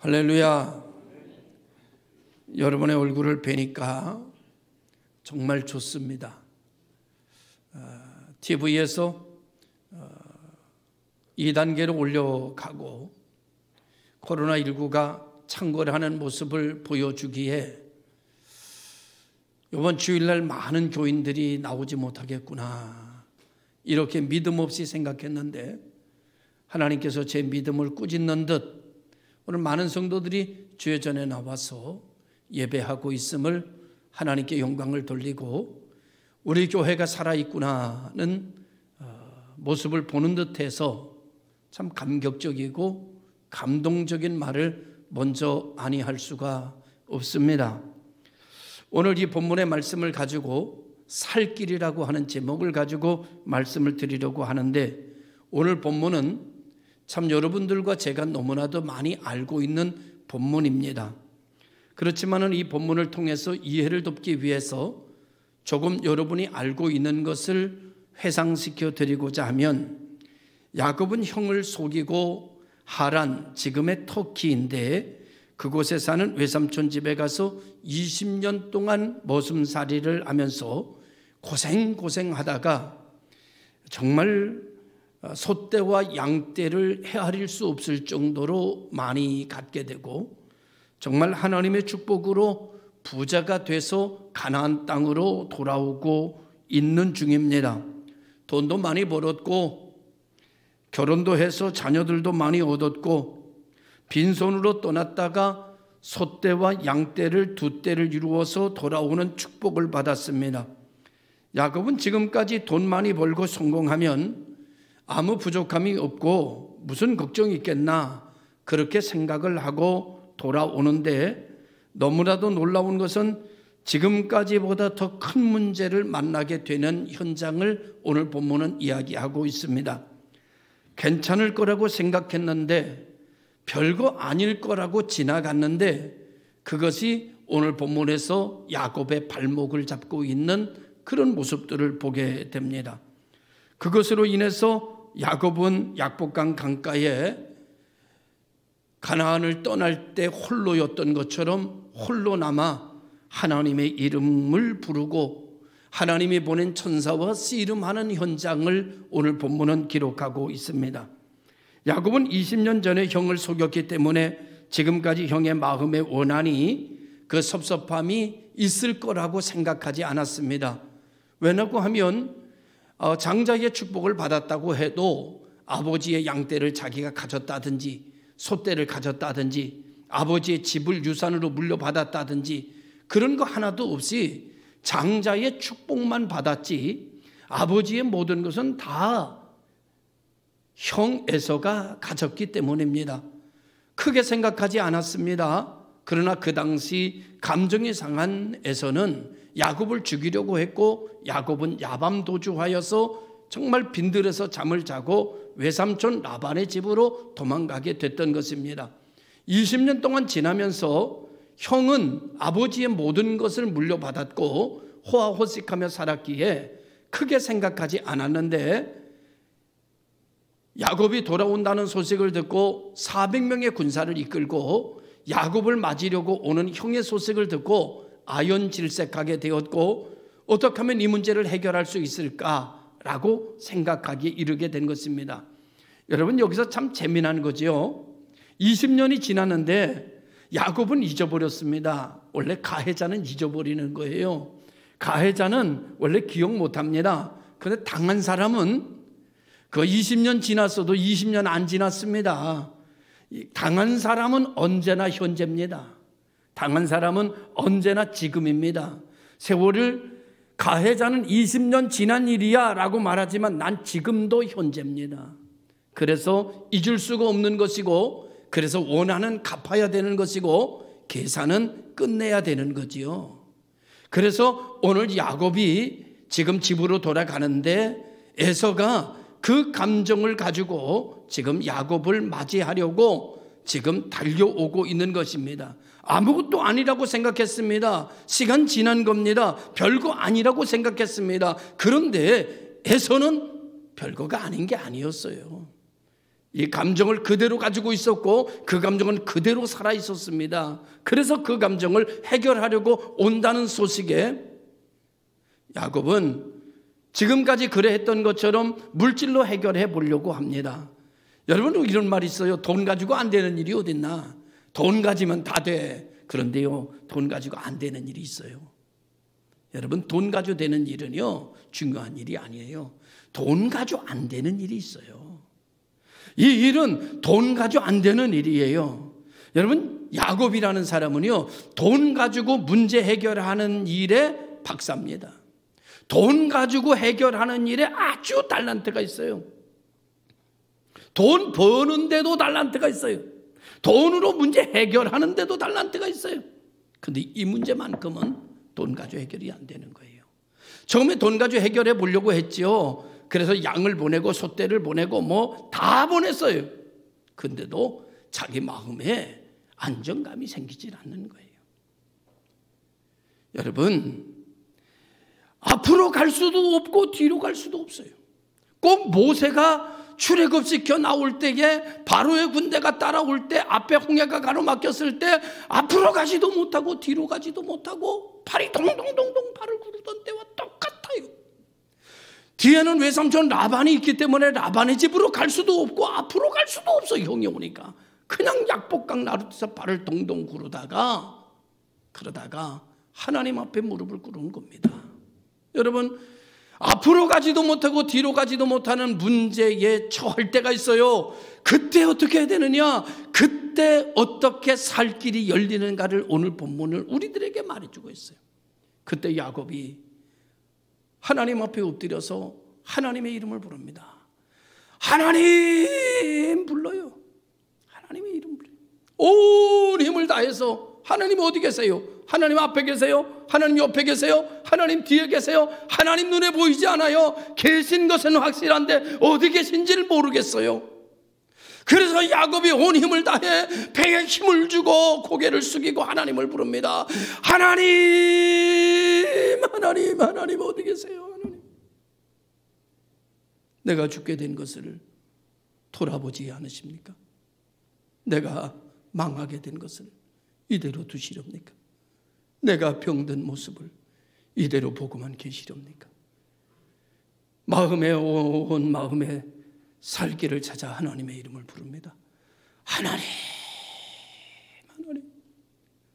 할렐루야. 여러분의 얼굴을 뵈니까 정말 좋습니다. TV에서 2단계로 올려가고 코로나19가 창궐하는 모습을 보여주기에 이번 주일날 많은 교인들이 나오지 못하겠구나 이렇게 믿음 없이 생각했는데 하나님께서 제 믿음을 꾸짖는 듯 오늘 많은 성도들이 주의 전에 나와서 예배하고 있음을 하나님께 영광을 돌리고 우리 교회가 살아있구나는 모습을 보는 듯해서 참 감격적이고 감동적인 말을 먼저 아니할 수가 없습니다. 오늘 이 본문의 말씀을 가지고 살 길이라고 하는 제목을 가지고 말씀을 드리려고 하는데 오늘 본문은 참 여러분들과 제가 너무나도 많이 알고 있는 본문입니다. 그렇지만은 이 본문을 통해서 이해를 돕기 위해서 조금 여러분이 알고 있는 것을 회상시켜 드리고자 하면 야곱은 형을 속이고 하란, 지금의 터키인데 그곳에 사는 외삼촌 집에 가서 20년 동안 머슴살이를 하면서 고생하다가 정말 소떼와 양떼를 헤아릴 수 없을 정도로 많이 갖게 되고 정말 하나님의 축복으로 부자가 돼서 가나안 땅으로 돌아오고 있는 중입니다. 돈도 많이 벌었고 결혼도 해서 자녀들도 많이 얻었고 빈손으로 떠났다가 소떼와 양떼를 두 떼를 이루어서 돌아오는 축복을 받았습니다. 야곱은 지금까지 돈 많이 벌고 성공하면 아무 부족함이 없고 무슨 걱정이 있겠나 그렇게 생각을 하고 돌아오는데 너무나도 놀라운 것은 지금까지보다 더 큰 문제를 만나게 되는 현장을 오늘 본문은 이야기하고 있습니다. 괜찮을 거라고 생각했는데 별거 아닐 거라고 지나갔는데 그것이 오늘 본문에서 야곱의 발목을 잡고 있는 그런 모습들을 보게 됩니다. 그것으로 인해서 야곱은 약복강 강가에 가나안을 떠날 때 홀로였던 것처럼 홀로 남아 하나님의 이름을 부르고 하나님이 보낸 천사와 씨름하는 현장을 오늘 본문은 기록하고 있습니다. 야곱은 20년 전에 형을 속였기 때문에 지금까지 형의 마음의 원한이 그 섭섭함이 있을 거라고 생각하지 않았습니다. 왜냐고 하면 장자의 축복을 받았다고 해도 아버지의 양떼를 자기가 가졌다든지 소떼를 가졌다든지 아버지의 집을 유산으로 물려받았다든지 그런 거 하나도 없이 장자의 축복만 받았지 아버지의 모든 것은 다 형 에서가 가졌기 때문입니다. 크게 생각하지 않았습니다. 그러나 그 당시 감정이 상한 에서는 야곱을 죽이려고 했고 야곱은 야밤도주하여서 정말 빈들에서 잠을 자고 외삼촌 라반의 집으로 도망가게 됐던 것입니다. 20년 동안 지나면서 형은 아버지의 모든 것을 물려받았고 호화호식하며 살았기에 크게 생각하지 않았는데 야곱이 돌아온다는 소식을 듣고 400명의 군사를 이끌고 야곱을 맞으려고 오는 형의 소식을 듣고 아연질색하게 되었고 어떻게 하면 이 문제를 해결할 수 있을까라고 생각하기에 이르게 된 것입니다. 여러분 여기서 참 재미난 거죠. 20년이 지났는데 야곱은 잊어버렸습니다. 원래 가해자는 잊어버리는 거예요. 가해자는 원래 기억 못합니다. 그런데 당한 사람은 그 20년 지났어도 20년 안 지났습니다. 당한 사람은 언제나 현재입니다. 당한 사람은 언제나 지금입니다. 세월을 가해자는 20년 지난 일이야 라고 말하지만 난 지금도 현재입니다. 그래서 잊을 수가 없는 것이고 그래서 원하는 갚아야 되는 것이고 계산은 끝내야 되는 거지요. 그래서 오늘 야곱이 지금 집으로 돌아가는데 에서가 그 감정을 가지고 지금 야곱을 맞이하려고 지금 달려오고 있는 것입니다. 아무것도 아니라고 생각했습니다. 시간 지난 겁니다. 별거 아니라고 생각했습니다. 그런데 에서는 별거가 아닌 게 아니었어요. 이 감정을 그대로 가지고 있었고 그 감정은 그대로 살아 있었습니다. 그래서 그 감정을 해결하려고 온다는 소식에 야곱은 지금까지 그래 했던 것처럼 물질로 해결해 보려고 합니다. 여러분, 이런 말이 있어요. 돈 가지고 안 되는 일이 어딨나? 돈 가지면 다 돼. 그런데요, 돈 가지고 안 되는 일이 있어요. 여러분, 돈 가지고 되는 일은요, 중요한 일이 아니에요. 돈 가지고 안 되는 일이 있어요. 이 일은 돈 가지고 안 되는 일이에요. 여러분, 야곱이라는 사람은요, 돈 가지고 문제 해결하는 일에 박사입니다. 돈 가지고 해결하는 일에 아주 달란트가 있어요. 돈 버는데도 달란트가 있어요. 돈으로 문제 해결하는데도 달란트가 있어요. 근데 이 문제만큼은 돈 가지고 해결이 안 되는 거예요. 처음에 돈 가지고 해결해 보려고 했죠. 그래서 양을 보내고 소떼를 보내고 뭐 다 보냈어요. 근데도 자기 마음에 안정감이 생기질 않는 거예요. 여러분, 앞으로 갈 수도 없고 뒤로 갈 수도 없어요. 꼭 모세가 출애굽시켜 나올 때에 바로의 군대가 따라올 때 앞에 홍해가 가로막혔을 때 앞으로 가지도 못하고 뒤로 가지도 못하고 발이 동동동동 발을 구르던 때와 똑같아요. 뒤에는 외삼촌 라반이 있기 때문에 라반의 집으로 갈 수도 없고 앞으로 갈 수도 없어. 형이 오니까 그냥 약복강 나루에서 발을 동동 구르다가 그러다가 하나님 앞에 무릎을 꿇은 겁니다. 여러분, 앞으로 가지도 못하고 뒤로 가지도 못하는 문제에 처할 때가 있어요. 그때 어떻게 해야 되느냐? 그때 어떻게 살 길이 열리는가를 오늘 본문을 우리들에게 말해주고 있어요. 그때 야곱이 하나님 앞에 엎드려서 하나님의 이름을 부릅니다. 하나님 불러요. 하나님의 이름 불러요. 온 힘을 다해서 하나님 어디 계세요? 하나님 앞에 계세요? 하나님 옆에 계세요? 하나님 뒤에 계세요? 하나님 눈에 보이지 않아요? 계신 것은 확실한데 어디 계신지를 모르겠어요. 그래서 야곱이 온 힘을 다해 배에 힘을 주고 고개를 숙이고 하나님을 부릅니다. 하나님, 하나님, 하나님 어디 계세요? 하나님. 내가 죽게 된 것을 돌아보지 않으십니까? 내가 망하게 된 것을 이대로 두시렵니까? 내가 병든 모습을 이대로 보고만 계시렵니까? 온 마음에 살 길을 찾아 하나님의 이름을 부릅니다. 하나님, 하나님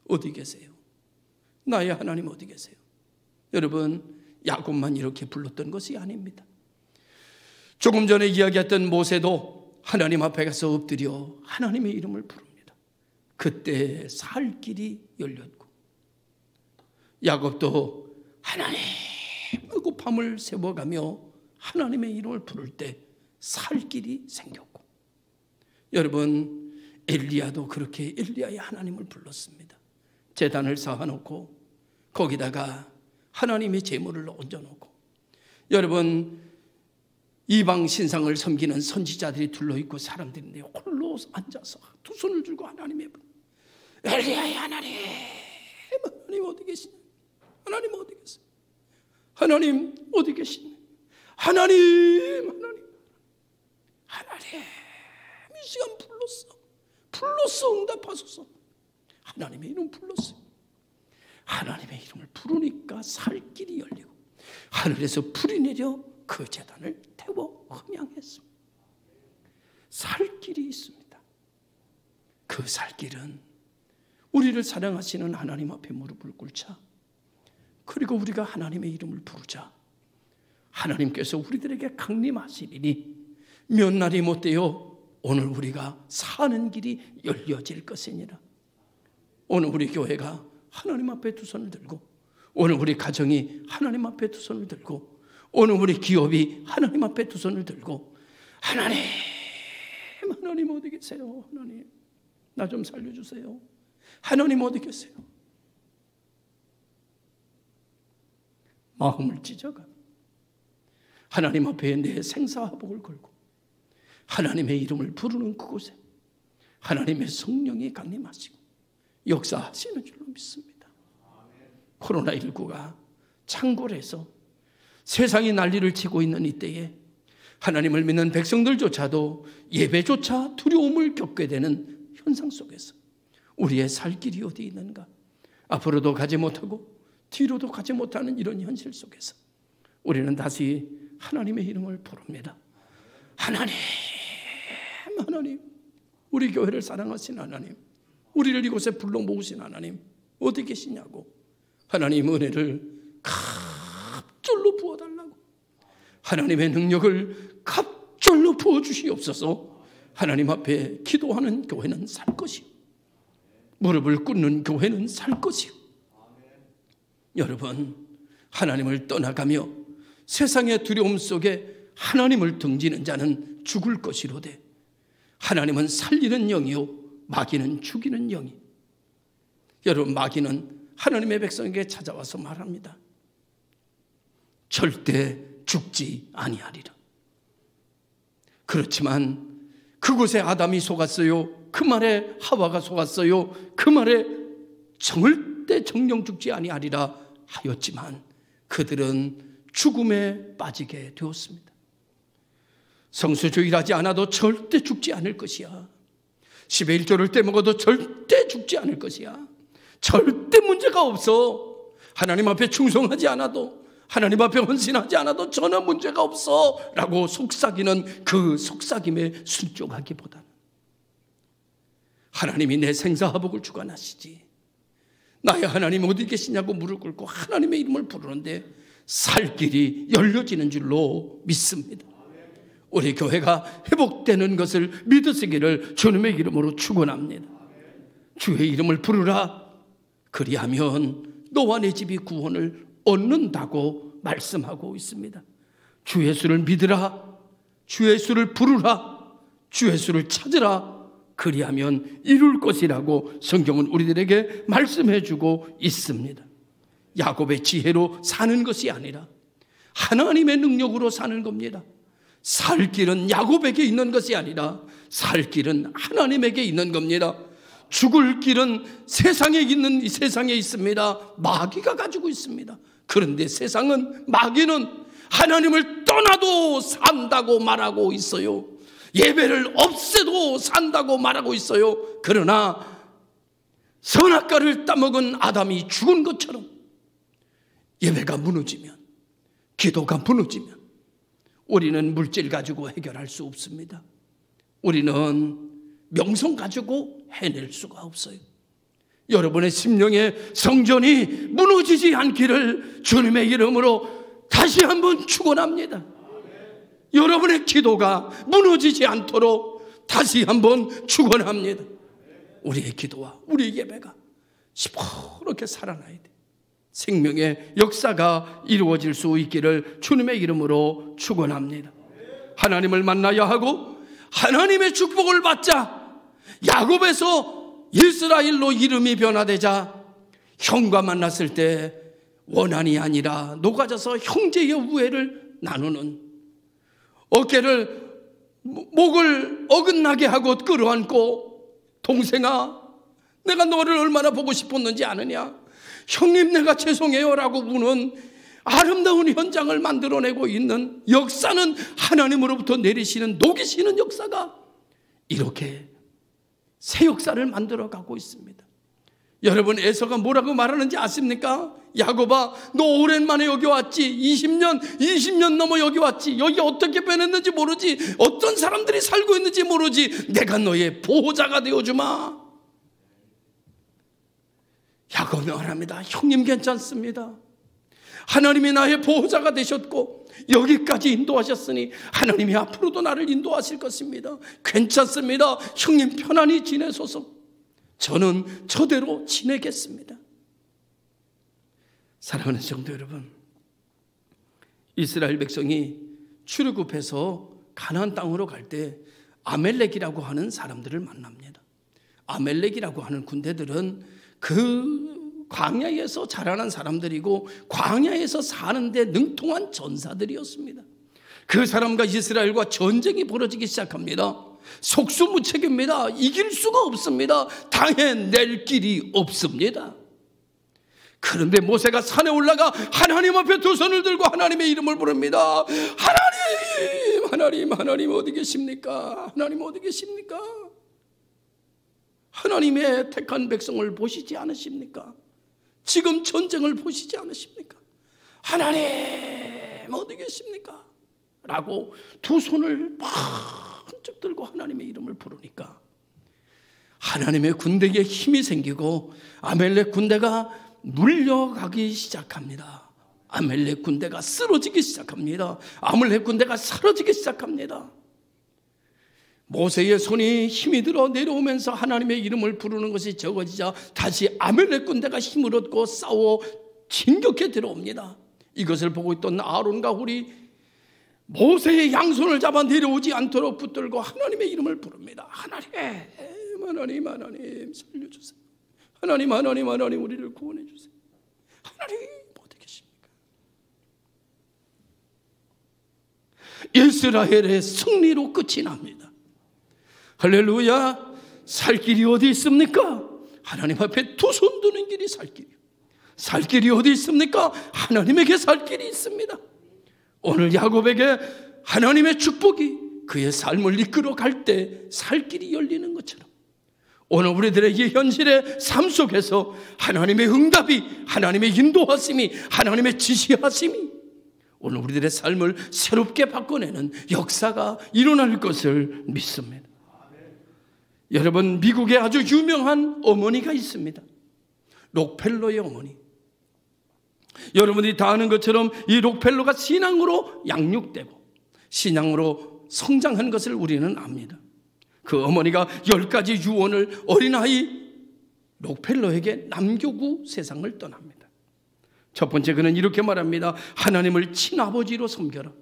어디 계세요? 나의 하나님 어디 계세요? 여러분, 야곱만 이렇게 불렀던 것이 아닙니다. 조금 전에 이야기했던 모세도 하나님 앞에 가서 엎드려 하나님의 이름을 부릅니다. 그때 살 길이 열렸고, 야곱도 하나님 하고 밤을 새워가며 하나님의 이름을 부를 때 살 길이 생겼고, 여러분, 엘리야도 그렇게 엘리야의 하나님을 불렀습니다. 제단을 쌓아놓고 거기다가 하나님의 제물을 얹어놓고, 여러분, 이방 신상을 섬기는 선지자들이 둘러있고 사람들인데 홀로 앉아서 두 손을 들고 하나님의 엘리야의 하나님, 하나님 어디 계시냐? 하나님 어디 계세요? 하나님 어디 계시냐? 하나님, 하나님, 하나님, 이 시간 불렀어 응답하소서. 하나님의 이름 불렀어요. 하나님의 이름을 부르니까 살 길이 열리고 하늘에서 불이 내려 그 제단을 태워 흠양했습니다. 살 길이 있습니다. 그 살 길은 우리를 사랑하시는 하나님 앞에 무릎을 꿇자, 그리고 우리가 하나님의 이름을 부르자 하나님께서 우리들에게 강림하시리니 몇 날이 못되어 오늘 우리가 사는 길이 열려질 것이니라. 오늘 우리 교회가 하나님 앞에 두 손을 들고, 오늘 우리 가정이 하나님 앞에 두 손을 들고, 오늘 우리 기업이 하나님 앞에 두 손을 들고, 하나님, 하나님 어디 계세요? 하나님, 나 좀 살려주세요. 하나님 어디 계세요? 마음을 찢어가 하나님 앞에 내 생사화복을 걸고 하나님의 이름을 부르는 그곳에 하나님의 성령이 강림하시고 역사하시는 줄로 믿습니다. 코로나19가 창궐해서 세상이 난리를 치고 있는 이때에 하나님을 믿는 백성들조차도 예배조차 두려움을 겪게 되는 현상 속에서 우리의 살 길이 어디 있는가? 앞으로도 가지 못하고 뒤로도 가지 못하는 이런 현실 속에서 우리는 다시 하나님의 이름을 부릅니다. 하나님, 하나님, 우리 교회를 사랑하신 하나님, 우리를 이곳에 불러 모으신 하나님 어디 계시냐고, 하나님 은혜를 갑절로 부어달라고, 하나님의 능력을 갑절로 부어주시옵소서. 하나님 앞에 기도하는 교회는 살 것이요, 무릎을 꿇는 교회는 살 것이요. 여러분, 하나님을 떠나가며 세상의 두려움 속에 하나님을 등지는 자는 죽을 것이로되 하나님은 살리는 영이요 마귀는 죽이는 영이. 여러분, 마귀는 하나님의 백성에게 찾아와서 말합니다. 절대 죽지 아니하리라. 그렇지만 그곳에 아담이 속았어요. 그 말에 하와가 속았어요. 그 말에 절대 정령 죽지 아니하리라 하였지만 그들은 죽음에 빠지게 되었습니다. 성수주일하지 않아도 절대 죽지 않을 것이야. 10의 1조를 떼먹어도 절대 죽지 않을 것이야. 절대 문제가 없어. 하나님 앞에 충성하지 않아도, 하나님 앞에 헌신하지 않아도 전혀 문제가 없어 라고 속삭이는 그 속삭임에 순종하기보다는 하나님이 내 생사화복을 주관하시지, 나의 하나님 어디 계시냐고 무릎 꿇고 하나님의 이름을 부르는데 살 길이 열려지는 줄로 믿습니다. 우리 교회가 회복되는 것을 믿으시기를 주님의 이름으로 축원합니다. 주의 이름을 부르라. 그리하면 너와 내 집이 구원을 얻는다고 말씀하고 있습니다. 주 예수를 믿으라. 주 예수를 부르라. 주 예수를 찾으라. 그리하면 이룰 것이라고 성경은 우리들에게 말씀해 주고 있습니다. 야곱의 지혜로 사는 것이 아니라 하나님의 능력으로 사는 겁니다. 살 길은 야곱에게 있는 것이 아니라 살 길은 하나님에게 있는 겁니다. 죽을 길은 세상에 있습니다. 마귀가 가지고 있습니다. 그런데 세상은, 마귀는 하나님을 떠나도 산다고 말하고 있어요. 예배를 없애도 산다고 말하고 있어요. 그러나 선악과를 따먹은 아담이 죽은 것처럼 예배가 무너지면, 기도가 무너지면 우리는 물질 가지고 해결할 수 없습니다. 우리는 명성 가지고 해낼 수가 없어요. 여러분의 심령의 성전이 무너지지 않기를 주님의 이름으로 다시 한번 축원합니다. 여러분의 기도가 무너지지 않도록 다시 한번 축원합니다. 우리의 기도와 우리의 예배가 시퍼렇게 살아나야 돼. 생명의 역사가 이루어질 수 있기를 주님의 이름으로 축원합니다. 하나님을 만나야 하고 하나님의 축복을 받자. 야곱에서 이스라엘로 이름이 변화되자 형과 만났을 때 원한이 아니라 녹아져서 형제의 우애를 나누는, 어깨를 목을 어긋나게 하고 끌어안고 동생아 내가 너를 얼마나 보고 싶었는지 아느냐, 형님 내가 죄송해요 라고 우는 아름다운 현장을 만들어내고 있는 역사는 하나님으로부터 내리시는, 녹이시는 역사가 이렇게 새 역사를 만들어가고 있습니다. 여러분, 에서가 뭐라고 말하는지 아십니까? 야곱아 너 오랜만에 여기 왔지, 20년 넘어 여기 왔지, 여기 어떻게 변했는지 모르지, 어떤 사람들이 살고 있는지 모르지, 내가 너의 보호자가 되어주마. 야곱이 말합니다. 형님 괜찮습니다. 하나님이 나의 보호자가 되셨고 여기까지 인도하셨으니 하나님이 앞으로도 나를 인도하실 것입니다. 괜찮습니다. 형님 편안히 지내소서. 저는 저대로 지내겠습니다. 사랑하는 성도 여러분, 이스라엘 백성이 출애굽해서 가나안 땅으로 갈 때 아멜렉이라고 하는 사람들을 만납니다. 아멜렉이라고 하는 군대들은 그 광야에서 자라난 사람들이고 광야에서 사는데 능통한 전사들이었습니다. 그 사람과 이스라엘과 전쟁이 벌어지기 시작합니다. 속수무책입니다. 이길 수가 없습니다. 당해낼 길이 없습니다. 그런데 모세가 산에 올라가 하나님 앞에 두 손을 들고 하나님의 이름을 부릅니다. 하나님, 하나님 어디 계십니까? 하나님 어디 계십니까? 하나님의 택한 백성을 보시지 않으십니까? 지금 전쟁을 보시지 않으십니까? 하나님 어디 계십니까? 라고 두 손을 번쩍 들고 하나님의 이름을 부르니까 하나님의 군대에 힘이 생기고 아말렉 군대가 물려가기 시작합니다. 아말렉 군대가 쓰러지기 시작합니다. 아말렉 군대가 사라지기 시작합니다. 모세의 손이 힘이 들어 내려오면서 하나님의 이름을 부르는 것이 적어지자 다시 아말렉 군대가 힘을 얻고 싸워 진격해 들어옵니다. 이것을 보고 있던 아론과 훌이 모세의 양손을 잡아 내려오지 않도록 붙들고 하나님의 이름을 부릅니다. 하나님 살려주세요. 하나님 우리를 구원해 주세요. 하나님 어디 계십니까? 이스라엘의 승리로 끝이 납니다. 할렐루야. 살 길이 어디 있습니까? 하나님 앞에 두 손 드는 길이 살 길이요. 살 길이 어디 있습니까? 하나님에게 살 길이 있습니다. 오늘 야곱에게 하나님의 축복이 그의 삶을 이끌어 갈 때 살 길이 열리는 것처럼 오늘 우리들의 이 현실의 삶 속에서 하나님의 응답이, 하나님의 인도하심이, 하나님의 지시하심이 오늘 우리들의 삶을 새롭게 바꿔내는 역사가 일어날 것을 믿습니다. 여러분, 미국에 아주 유명한 어머니가 있습니다. 록펠러의 어머니. 여러분들이 다 아는 것처럼 이 록펠러가 신앙으로 양육되고 신앙으로 성장한 것을 우리는 압니다. 그 어머니가 10가지 유언을 어린아이 록펠러에게 남겨고 세상을 떠납니다. 첫 번째, 그는 이렇게 말합니다. 하나님을 친아버지로 섬겨라.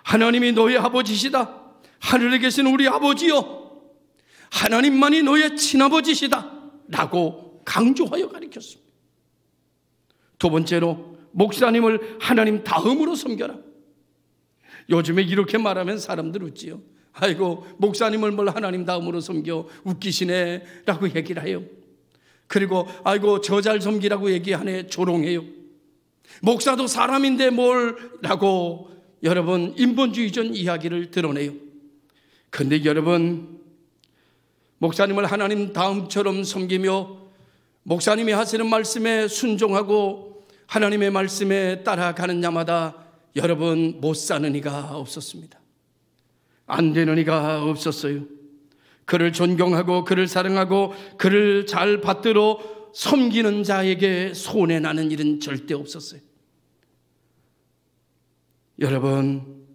하나님이 너의 아버지시다. 하늘에 계신 우리 아버지여, 하나님만이 너의 친아버지시다 라고 강조하여 가르쳤습니다. 두 번째로, 목사님을 하나님 다음으로 섬겨라. 요즘에 이렇게 말하면 사람들 웃지요. 아이고, 목사님을 뭘 하나님 다음으로 섬겨, 웃기시네 라고 얘기를 해요. 그리고 아이고, 저 잘 섬기라고 얘기하네, 조롱해요. 목사도 사람인데 뭘 라고 여러분 인본주의적 이야기를 드러내요. 그런데 여러분, 목사님을 하나님 다음처럼 섬기며 목사님이 하시는 말씀에 순종하고 하나님의 말씀에 따라가는 자마다 여러분 못 사는 이가 없었습니다. 안 되는 이가 없었어요. 그를 존경하고 그를 사랑하고 그를 잘 받들어 섬기는 자에게 손해나는 일은 절대 없었어요. 여러분,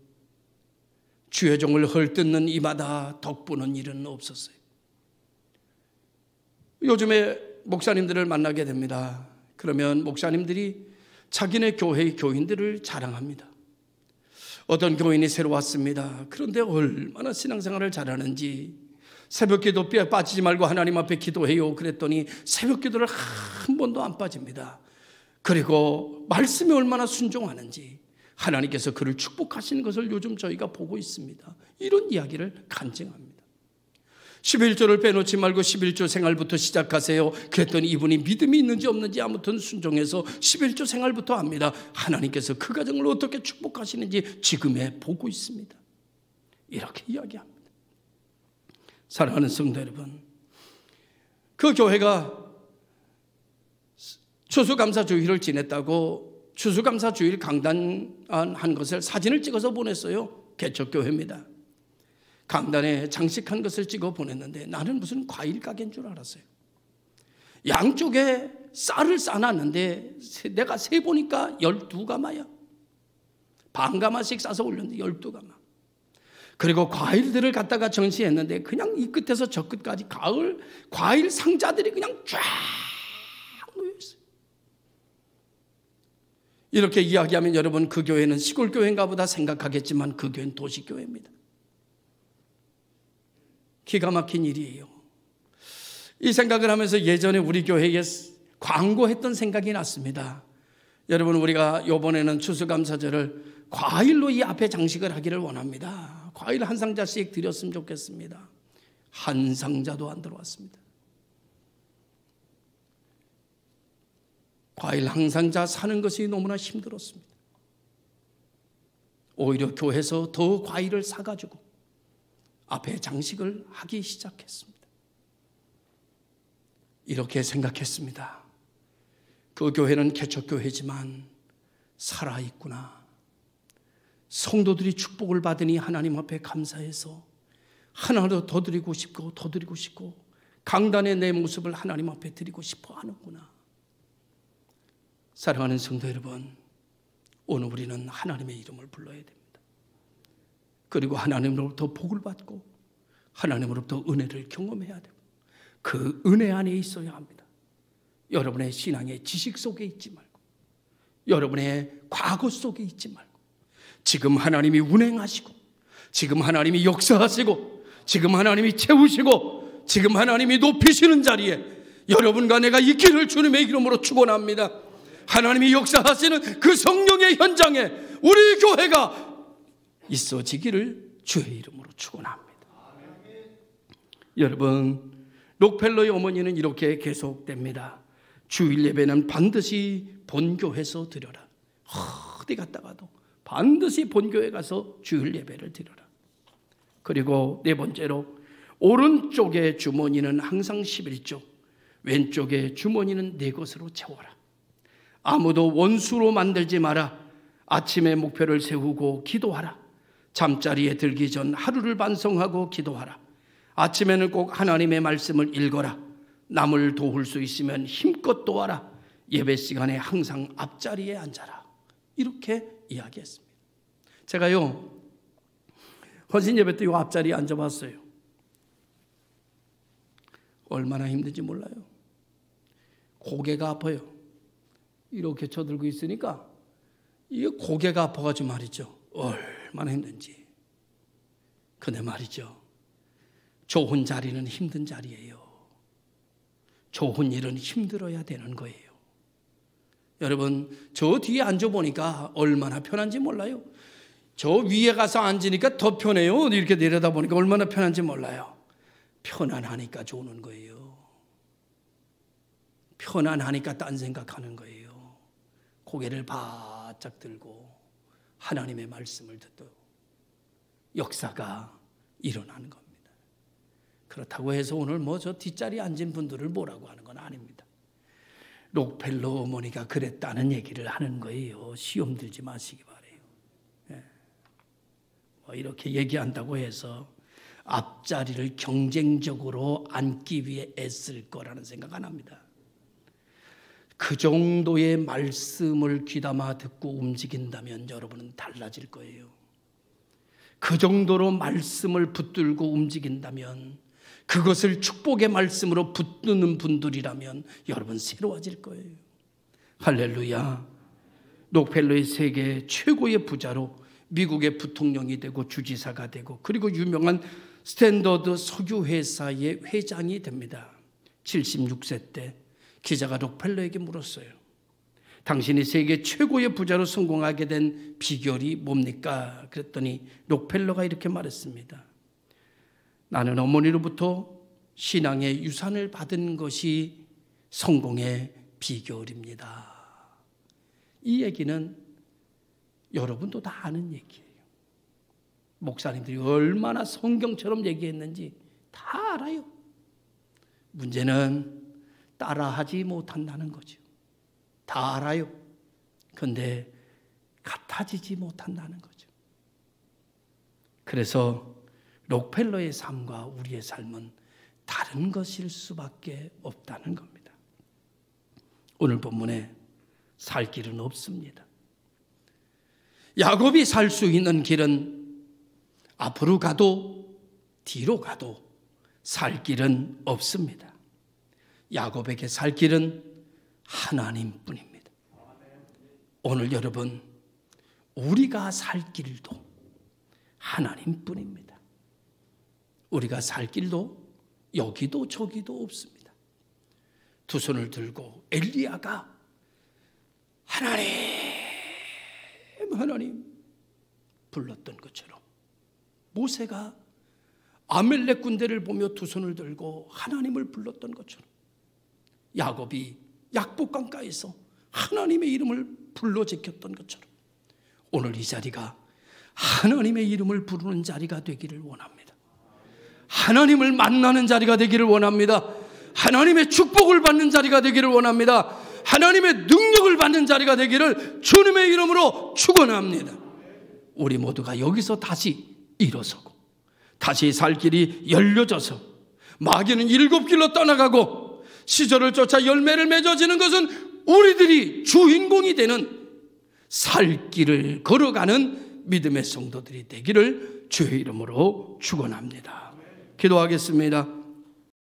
주의 종을 헐뜯는 이마다 덕보는 일은 없었어요. 요즘에 목사님들을 만나게 됩니다. 그러면 목사님들이 자기네 교회의 교인들을 자랑합니다. 어떤 교인이 새로 왔습니다. 그런데 얼마나 신앙생활을 잘하는지, 새벽기도 빠지지 말고 하나님 앞에 기도해요. 그랬더니 새벽기도를 한 번도 안 빠집니다. 그리고 말씀에 얼마나 순종하는지 하나님께서 그를 축복하시는 것을 요즘 저희가 보고 있습니다. 이런 이야기를 간증합니다. 11조를 빼놓지 말고 11조 생활부터 시작하세요. 그랬더니 이분이 믿음이 있는지 없는지 아무튼 순종해서 11조 생활부터 합니다. 하나님께서 그 가정을 어떻게 축복하시는지 지금에 보고 있습니다. 이렇게 이야기합니다. 사랑하는 성도 여러분, 그 교회가 추수감사주일을 지냈다고 추수감사주일 강단한 것을 사진을 찍어서 보냈어요. 개척교회입니다. 강단에 장식한 것을 찍어 보냈는데 나는 무슨 과일 가게인 줄 알았어요. 양쪽에 쌀을 싸놨는데 내가 세보니까 12가마야. 반가마씩 싸서 올렸는데 12가마. 그리고 과일들을 갖다가 전시했는데 그냥 이 끝에서 저 끝까지 과일 상자들이 그냥 쫙 놓여있어요. 이렇게 이야기하면 여러분, 그 교회는 시골 교회인가 보다 생각하겠지만 그 교회는 도시교회입니다. 기가 막힌 일이에요. 이 생각을 하면서 예전에 우리 교회에 광고했던 생각이 났습니다. 여러분, 우리가 이번에는 추수감사절을 과일로 이 앞에 장식을 하기를 원합니다. 과일 한 상자씩 드렸으면 좋겠습니다. 한 상자도 안 들어왔습니다. 과일 한 상자 사는 것이 너무나 힘들었습니다. 오히려 교회에서 더 과일을 사가지고 앞에 장식을 하기 시작했습니다. 이렇게 생각했습니다. 그 교회는 개척교회지만 살아있구나. 성도들이 축복을 받으니 하나님 앞에 감사해서 하나도 더 드리고 싶고 더 드리고 싶고 강단의 내 모습을 하나님 앞에 드리고 싶어 하는구나. 사랑하는 성도 여러분, 오늘 우리는 하나님의 이름을 불러야 됩니다. 그리고 하나님으로부터 복을 받고 하나님으로부터 은혜를 경험해야 되고 그 은혜 안에 있어야 합니다. 여러분의 신앙의 지식 속에 있지 말고 여러분의 과거 속에 있지 말고 지금 하나님이 운행하시고 지금 하나님이 역사하시고 지금 하나님이 채우시고 지금 하나님이 높이시는 자리에 여러분과 내가 있기를 주님의 이름으로 축원합니다. 하나님이 역사하시는 그 성령의 현장에 우리 교회가 있어지기를 주의 이름으로 축원합니다. 여러분, 록펠러의 어머니는 이렇게 계속됩니다. 주일 예배는 반드시 본교에서 드려라. 어디 갔다가도 반드시 본교에 가서 주일 예배를 드려라. 그리고 네 번째로 오른쪽의 주머니는 항상 11조, 왼쪽의 주머니는 네 것으로 채워라. 아무도 원수로 만들지 마라. 아침에 목표를 세우고 기도하라. 잠자리에 들기 전 하루를 반성하고 기도하라. 아침에는 꼭 하나님의 말씀을 읽어라. 남을 도울 수 있으면 힘껏 도와라. 예배 시간에 항상 앞자리에 앉아라. 이렇게 이야기했습니다. 제가요 헌신 예배 때 이 앞자리에 앉아봤어요. 얼마나 힘든지 몰라요. 고개가 아파요. 이렇게 쳐들고 있으니까 이게 고개가 아파가지고 말이죠. 얼마나 힘든지. 근데 말이죠, 좋은 자리는 힘든 자리예요. 좋은 일은 힘들어야 되는 거예요. 여러분, 저 뒤에 앉아보니까 얼마나 편한지 몰라요. 저 위에 가서 앉으니까 더 편해요. 이렇게 내려다보니까 얼마나 편한지 몰라요. 편안하니까 좋은 거예요. 편안하니까 딴 생각하는 거예요. 고개를 바짝 들고 하나님의 말씀을 듣도 역사가 일어나는 겁니다. 그렇다고 해서 오늘 저 뒷자리에 앉은 분들을 뭐라고 하는 건 아닙니다. 록펠러 어머니가 그랬다는 얘기를 하는 거예요. 시험 들지 마시기 바래요. 이렇게 얘기한다고 해서 앞자리를 경쟁적으로 앉기 위해 애쓸 거라는 생각 안 합니다. 그 정도의 말씀을 귀담아 듣고 움직인다면 여러분은 달라질 거예요. 그 정도로 말씀을 붙들고 움직인다면, 그것을 축복의 말씀으로 붙드는 분들이라면 여러분 새로워질 거예요. 할렐루야. 록펠러의 세계 최고의 부자로 미국의 부통령이 되고 주지사가 되고 그리고 유명한 스탠더드 석유회사의 회장이 됩니다. 76세 때 기자가 록펠러에게 물었어요. 당신이 세계 최고의 부자로 성공하게 된 비결이 뭡니까? 그랬더니 록펠러가 이렇게 말했습니다. 나는 어머니로부터 신앙의 유산을 받은 것이 성공의 비결입니다. 이 얘기는 여러분도 다 아는 얘기예요. 목사님들이 얼마나 성경처럼 얘기했는지 다 알아요. 문제는 따라하지 못한다는 거죠. 다 알아요. 그런데 같아지지 못한다는 거죠. 그래서 록펠러의 삶과 우리의 삶은 다른 것일 수밖에 없다는 겁니다. 오늘 본문에 살 길은 없습니다. 야곱이 살 수 있는 길은 앞으로 가도 뒤로 가도 살 길은 없습니다. 야곱에게 살 길은 하나님뿐입니다. 오늘 여러분, 우리가 살 길도 하나님뿐입니다. 우리가 살 길도 여기도 저기도 없습니다. 두 손을 들고 엘리야가 하나님 불렀던 것처럼, 모세가 아멜렉 군대를 보며 두 손을 들고 하나님을 불렀던 것처럼, 야곱이 약복강가에서 하나님의 이름을 불러 제꼈던 것처럼 오늘 이 자리가 하나님의 이름을 부르는 자리가 되기를 원합니다. 하나님을 만나는 자리가 되기를 원합니다. 하나님의 축복을 받는 자리가 되기를 원합니다. 하나님의 능력을 받는 자리가 되기를 주님의 이름으로 축원합니다. 우리 모두가 여기서 다시 일어서고 다시 살 길이 열려져서 마귀는 7길로 떠나가고 시절을 쫓아 열매를 맺어지는 것은 우리들이 주인공이 되는 살 길을 걸어가는 믿음의 성도들이 되기를 주의 이름으로 축원합니다. 기도하겠습니다.